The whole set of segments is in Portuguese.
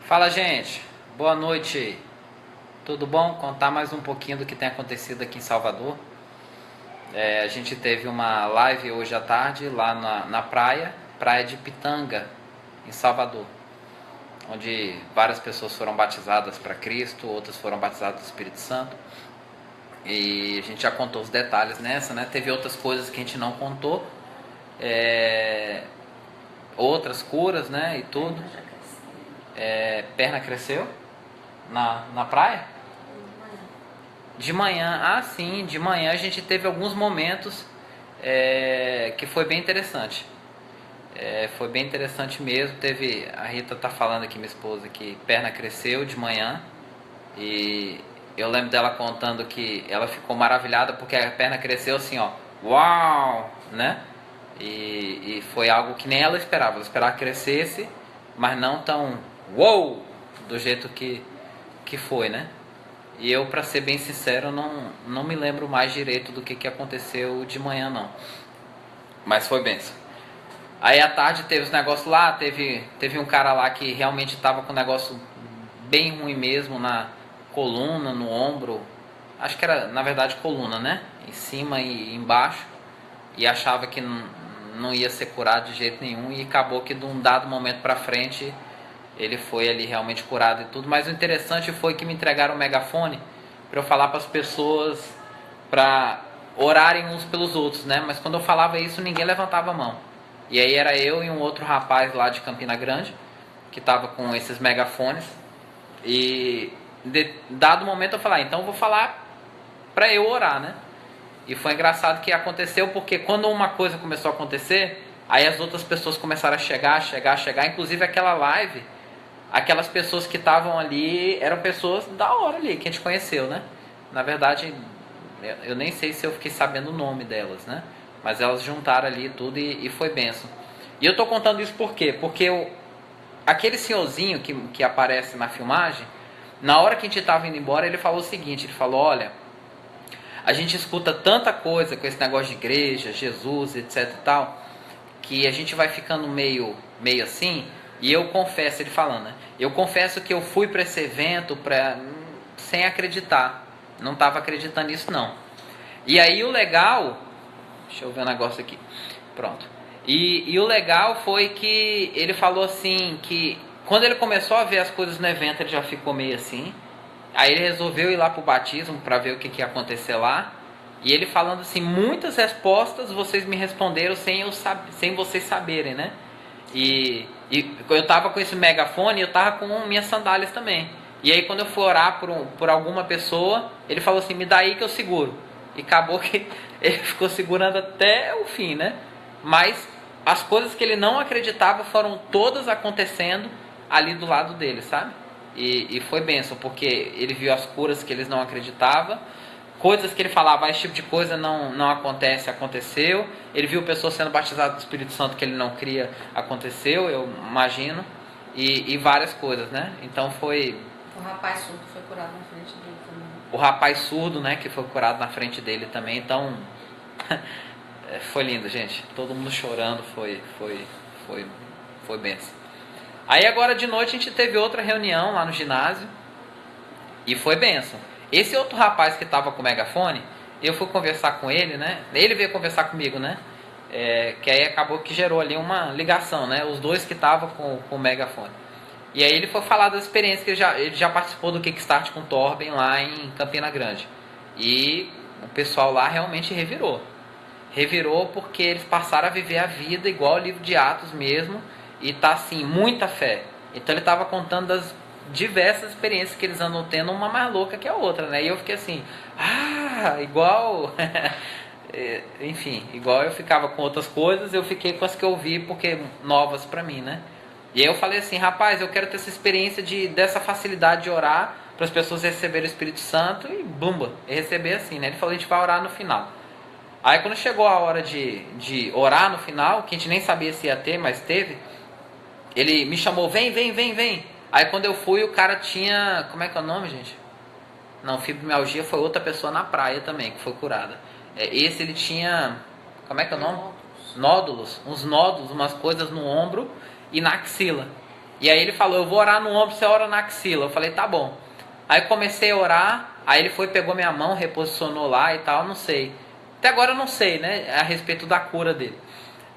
Fala, gente. Boa noite. Tudo bom? Contar mais um pouquinho do que tem acontecido aqui em Salvador. A gente teve uma live hoje à tarde lá na praia, praia de Pitanga, em Salvador, onde várias pessoas foram batizadas para Cristo, outras foram batizadas do Espírito Santo. E a gente já contou os detalhes nessa, né? Teve outras coisas que a gente não contou, outras curas, né? E tudo. Perna cresceu na praia? De manhã, sim, de manhã a gente teve alguns momentos que foi bem interessante. Foi bem interessante mesmo. Teve, a Rita tá falando aqui, minha esposa, que perna cresceu de manhã. E eu lembro dela contando que ela ficou maravilhada porque a perna cresceu assim, ó, uau, né? E foi algo que nem ela esperava. Ela esperava que crescesse, mas não tão uou, do jeito que foi, né? E eu, pra ser bem sincero, não me lembro mais direito do que aconteceu de manhã, não. Mas foi benção. Aí à tarde teve os negócios lá, teve um cara lá que realmente tava com um negócio bem ruim mesmo na coluna, no ombro. Acho que era, na verdade, coluna, né? Em cima e embaixo. E achava que não ia ser curado de jeito nenhum. E acabou que de um dado momento pra frente ele foi ali realmente curado e tudo. Mas o interessante foi que me entregaram um megafone para eu falar para as pessoas para orarem uns pelos outros, né? Mas quando eu falava isso, ninguém levantava a mão. E aí era eu e um outro rapaz lá de Campina Grande que estava com esses megafones. E dado momento eu falei, então eu vou falar para eu orar, né? E foi engraçado que aconteceu porque quando uma coisa começou a acontecer, aí as outras pessoas começaram a chegar. Inclusive aquela live, aquelas pessoas que estavam ali eram pessoas da hora ali, que a gente conheceu, né? Na verdade, eu nem sei se eu fiquei sabendo o nome delas, né? Mas elas juntaram ali tudo e foi benção. E eu tô contando isso por quê? Porque aquele senhorzinho que aparece na filmagem, na hora que a gente tava indo embora, ele falou o seguinte, ele falou, olha, a gente escuta tanta coisa com esse negócio de igreja, Jesus, etc e tal, que a gente vai ficando meio assim. E eu confesso, ele falando, né? Eu confesso que eu fui para esse evento sem acreditar. Não estava acreditando nisso, não. E aí o legal... Deixa eu ver um negócio aqui. Pronto. E o legal foi que ele falou assim, que quando ele começou a ver as coisas no evento, ele já ficou meio assim. Aí ele resolveu ir lá pro batismo para ver o que ia acontecer lá. E ele falando assim, muitas respostas vocês me responderam sem vocês saberem, né? E eu tava com esse megafone e eu tava com minhas sandálias também. E aí quando eu fui orar por alguma pessoa, ele falou assim, me dá aí que eu seguro. E acabou que ele ficou segurando até o fim, né? Mas as coisas que ele não acreditava foram todas acontecendo ali do lado dele, sabe? E foi bênção, porque ele viu as curas que eles não acreditavam. Coisas que ele falava, esse tipo de coisa não acontece, aconteceu. Ele viu pessoas sendo batizadas do Espírito Santo que ele não cria, aconteceu, eu imagino. E várias coisas, né? Então foi... O rapaz surdo foi curado na frente dele também. O rapaz surdo, né, que foi curado na frente dele também. Então, foi lindo, gente. Todo mundo chorando, foi benção. Aí agora de noite a gente teve outra reunião lá no ginásio. E foi benção. Esse outro rapaz que estava com o megafone, eu fui conversar com ele, né? Ele veio conversar comigo, né? Que aí acabou que gerou ali uma ligação, né? Os dois que estavam com o megafone. E aí ele foi falar das experiências que ele já participou do Kickstart com o Torben lá em Campina Grande. E o pessoal lá realmente revirou. Revirou porque eles passaram a viver a vida igual o livro de Atos mesmo. E tá assim, muita fé. Então ele estava contando das diversas experiências que eles andam tendo, uma mais louca que a outra, né? E eu fiquei assim, igual... Enfim, igual eu ficava com outras coisas, eu fiquei com as que eu vi, porque novas pra mim, né? E aí eu falei assim, rapaz, eu quero ter essa experiência dessa facilidade de orar, para as pessoas receberem o Espírito Santo e bumba, e receber assim, né? Ele falou, a gente vai orar no final. Aí quando chegou a hora de orar no final, que a gente nem sabia se ia ter, mas teve, ele me chamou, vem. Aí quando eu fui, o cara tinha... Como é que é o nome, gente? Não, fibromialgia foi outra pessoa na praia também, que foi curada. Esse ele tinha... Como é que é o nome? Nódulos. Uns nódulos, umas coisas no ombro e na axila. E aí ele falou, eu vou orar no ombro, você ora na axila. Eu falei, tá bom. Aí comecei a orar, aí ele foi, pegou minha mão, reposicionou lá e tal, não sei. Até agora eu não sei, né, a respeito da cura dele.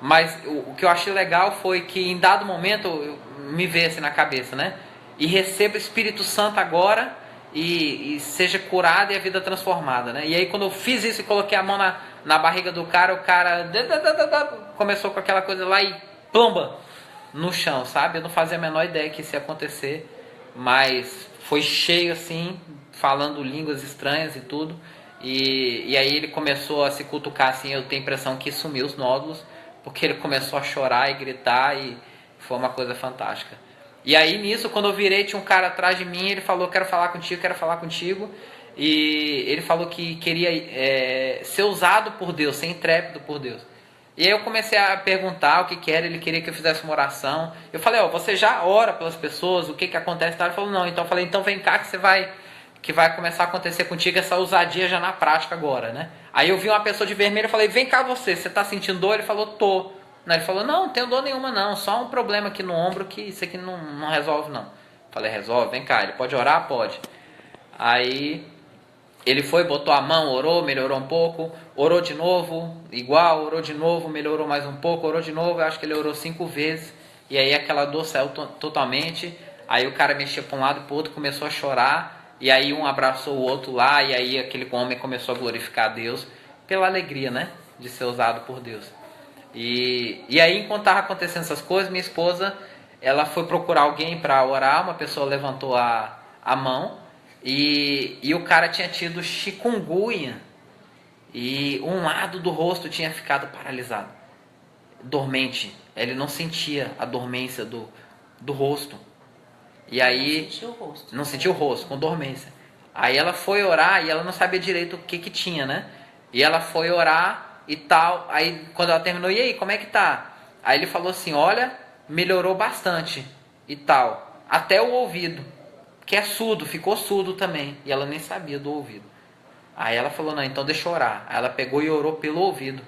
Mas o que eu achei legal foi que em dado momento, me veio assim na cabeça, né? E receba o Espírito Santo agora e seja curado e a vida transformada, né? E aí quando eu fiz isso e coloquei a mão na barriga do cara, o cara começou com aquela coisa lá e plumba no chão, sabe? Eu não fazia a menor ideia que isso ia acontecer, mas foi cheio assim, falando línguas estranhas e tudo. E aí ele começou a se cutucar assim, eu tenho a impressão que sumiu os nódulos, porque ele começou a chorar e gritar e foi uma coisa fantástica. E aí nisso, quando eu virei, tinha um cara atrás de mim, ele falou, quero falar contigo. E ele falou que queria ser usado por Deus, ser intrépido por Deus. E aí eu comecei a perguntar o que era, ele queria que eu fizesse uma oração. Eu falei, você já ora pelas pessoas, o que acontece? Ele falou, não. Então eu falei, então vem cá que vai começar a acontecer contigo essa ousadia já na prática agora, né? Aí eu vi uma pessoa de vermelho, eu falei, vem cá você tá sentindo dor? Ele falou, tô. Ele falou, não tenho dor nenhuma não, só um problema aqui no ombro que isso aqui não resolve não. Eu falei, resolve, vem cá, ele pode orar? Pode. Aí ele foi, botou a mão, orou, melhorou um pouco, orou de novo, igual, orou de novo, melhorou mais um pouco, orou de novo, eu acho que ele orou 5 vezes, e aí aquela dor saiu totalmente, aí o cara mexia para um lado e para o outro, começou a chorar, e aí um abraçou o outro lá, e aí aquele homem começou a glorificar a Deus, pela alegria, né, de ser usado por Deus. E aí, enquanto estava acontecendo essas coisas, minha esposa, ela foi procurar alguém para orar, uma pessoa levantou a mão, e o cara tinha tido chikungunya, e um lado do rosto tinha ficado paralisado, dormente, ele não sentia a dormência do rosto, e aí não sentia o rosto, com dormência. Aí ela foi orar e ela não sabia direito o que tinha, né? E ela foi orar e tal, aí quando ela terminou, e aí, como é que tá? Aí ele falou assim, olha, melhorou bastante e tal, até o ouvido, que é surdo, ficou surdo também, e ela nem sabia do ouvido. Aí ela falou, não, então deixa eu orar. Aí ela pegou e orou pelo ouvido.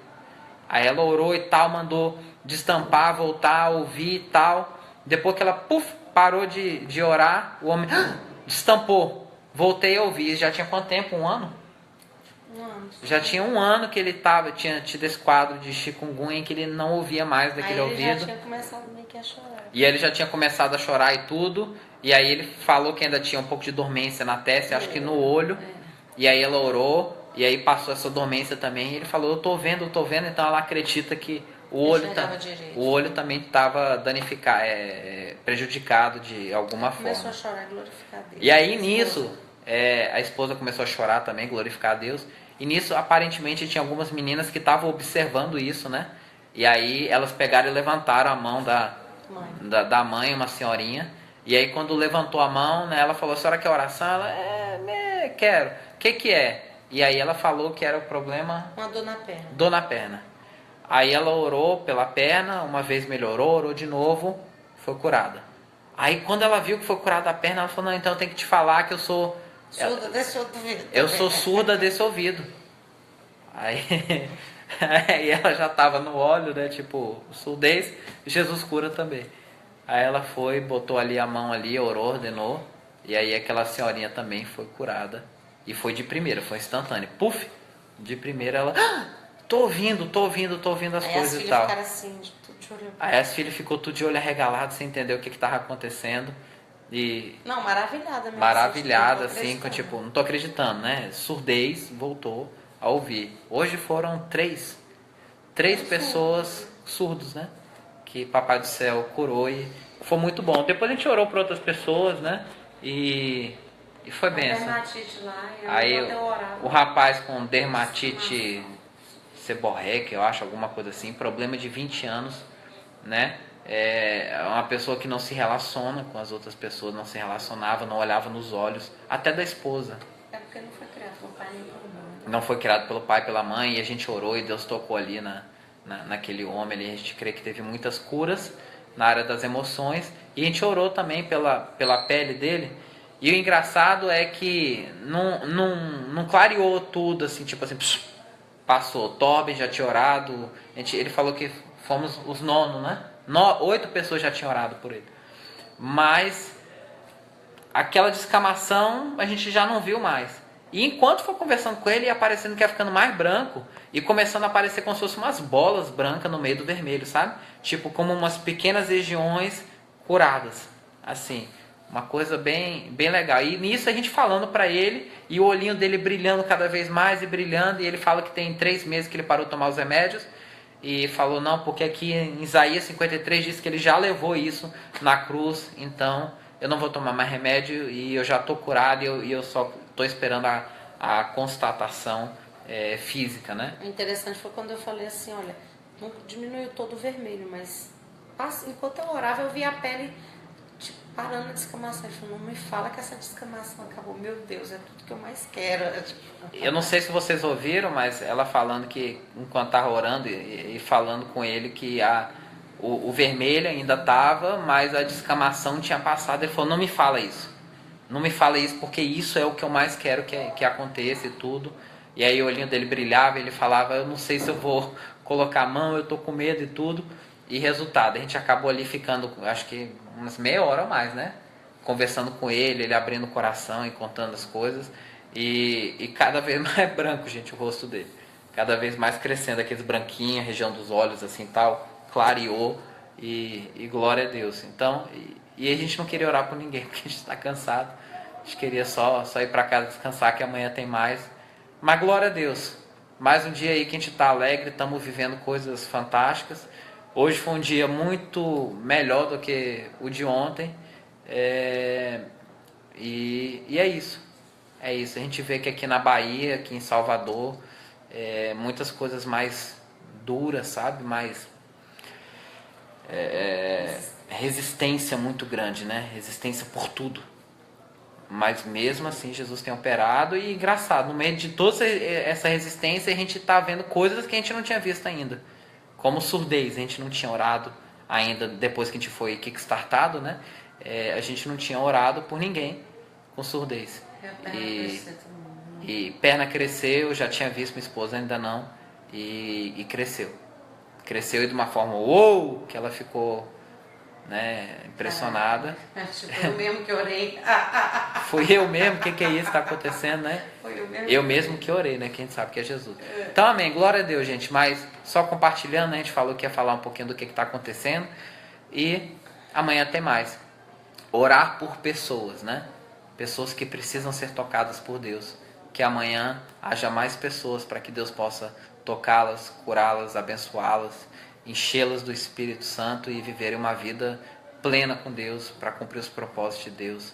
Aí ela orou e tal, mandou destampar, voltar a ouvir e tal. Depois que ela parou de orar, o homem destampou, voltei a ouvir. Já tinha quanto tempo? 1 ano? Já tinha 1 ano que ele tinha tido esse quadro de chikungunya, em que ele não ouvia mais daquele ouvido. Aí ele já tinha começado meio que a chorar. E ele já tinha começado a chorar e tudo. E aí ele falou que ainda tinha um pouco de dormência na testa, acho que no olho. E aí ela orou, e aí passou essa dormência também. E ele falou, eu tô vendo. Então ela acredita que o olho também estava danificado, prejudicado de alguma forma. Começou a chorar, glorificar Deus. E aí nisso, a esposa começou a chorar também, glorificar a Deus. E nisso, aparentemente, tinha algumas meninas que estavam observando isso, né? E aí elas pegaram e levantaram a mão da mãe, uma senhorinha. E aí quando levantou a mão, né, ela falou, a senhora quer oração? Ela, quero. O que é? E aí ela falou que era o problema... Uma dor na perna. Dor na perna. Aí ela orou pela perna, uma vez melhorou, orou de novo, foi curada. Aí quando ela viu que foi curada a perna, ela falou, não, então eu tenho que te falar que eu sou... Surda desse ouvido. Eu sou surda desse ouvido. Aí ela já estava no óleo, né? Tipo, surdez, Jesus cura também. Aí ela foi, botou ali a mão ali, orou, ordenou. E aí aquela senhorinha também foi curada. E foi de primeira, foi instantâneo. Puf! De primeira ela... Tô ouvindo as aí coisas e tal. Ficaram assim, de tudo de olho. Aí as filhas ficou tudo de olho arregalado, sem entender o que estava acontecendo. E não, maravilhada mesmo. Maravilhada, assim, com, tipo, não tô acreditando, né? Surdez, voltou a ouvir. Hoje foram três pessoas surdos, né? Que Papai do Céu curou e foi muito bom. Depois a gente orou para outras pessoas, né? E foi benção. Dermatite lá, aí o rapaz com dermatite seborreica, eu acho, alguma coisa assim, problema de 20 anos, né? É uma pessoa que não se relaciona com as outras pessoas, não se relacionava, não olhava nos olhos, até da esposa. É porque não foi criado pelo pai nem pela mãe. Não foi criado pelo pai e pela mãe, e a gente orou e Deus tocou ali naquele homem ali. A gente crê que teve muitas curas na área das emoções, e a gente orou também pela pele dele. E o engraçado é que não clareou tudo, assim, tipo assim, passou. Torben já tinha orado, ele falou que fomos os 9, né? 8 pessoas já tinham orado por ele. mas aquela descamação a gente já não viu mais. E enquanto for conversando com ele, ia aparecendo que ia ficando mais branco e começando a aparecer como se fossem umas bolas brancas no meio do vermelho, sabe? Tipo como umas pequenas regiões curadas, assim, uma coisa bem, bem legal. E nisso a gente falando para ele e o olhinho dele brilhando cada vez mais e brilhando, e ele fala que tem 3 meses que ele parou de tomar os remédios e falou não, porque aqui em Isaías 53 diz que ele já levou isso na cruz, então eu não vou tomar mais remédio e eu já estou curado e eu só estou esperando a constatação física, né? O interessante foi quando eu falei assim, olha, não diminuiu todo o vermelho, mas enquanto eu orava eu vi a pele tipo, parando a descamação. Ele falou, não me fala que essa descamação acabou. Meu Deus, é tudo que eu mais quero. Eu não sei se vocês ouviram, mas ela falando que enquanto estava orando e falando com ele que o vermelho ainda estava, mas a descamação tinha passado. Ele falou, não me fala isso. Não me fala isso porque isso é o que eu mais quero que aconteça e tudo. E aí o olhinho dele brilhava e ele falava, eu não sei se eu vou colocar a mão, eu tô com medo e tudo. E resultado, a gente acabou ali ficando, acho que umas meia hora ou mais, né? Conversando com ele, ele abrindo o coração e contando as coisas. E cada vez mais branco, gente, o rosto dele. Cada vez mais crescendo, aqueles branquinhos, a região dos olhos, assim, tal, clareou. E glória a Deus. Então, e a gente não queria orar por ninguém, porque a gente está cansado. A gente queria só ir para casa descansar, que amanhã tem mais. Mas glória a Deus. Mais um dia aí que a gente está alegre, estamos vivendo coisas fantásticas. Hoje foi um dia muito melhor do que o de ontem. E é isso. É isso. A gente vê que aqui na Bahia, aqui em Salvador, muitas coisas mais duras, sabe? Mais resistência muito grande, né? Resistência por tudo. Mas mesmo assim Jesus tem operado e engraçado, no meio de toda essa resistência a gente está vendo coisas que a gente não tinha visto ainda. Como surdez, a gente não tinha orado ainda depois que a gente foi kickstartado, né? A gente não tinha orado por ninguém com surdez. E perna cresceu, já tinha visto minha esposa, ainda não. E cresceu. Cresceu de uma forma uou, que ela ficou, né, impressionada. Foi eu mesmo que orei. Fui eu mesmo, o que é isso que está acontecendo, né? Foi Eu mesmo que orei, né? Quem sabe que é Jesus. Então, amém, glória a Deus, gente. Mas só compartilhando, né? A gente falou que ia falar um pouquinho do que está acontecendo. E amanhã tem mais. Orar por pessoas, né? Pessoas que precisam ser tocadas por Deus. Que amanhã haja mais pessoas para que Deus possa tocá-las, curá-las, abençoá-las, enchê-las do Espírito Santo e viverem uma vida plena com Deus para cumprir os propósitos de Deus,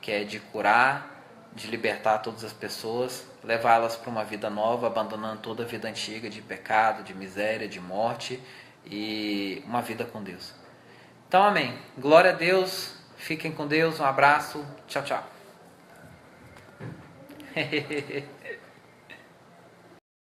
que é de curar, de libertar todas as pessoas, levá-las para uma vida nova, abandonando toda a vida antiga de pecado, de miséria, de morte e uma vida com Deus. Então, amém. Glória a Deus. Fiquem com Deus. Um abraço. Tchau, tchau.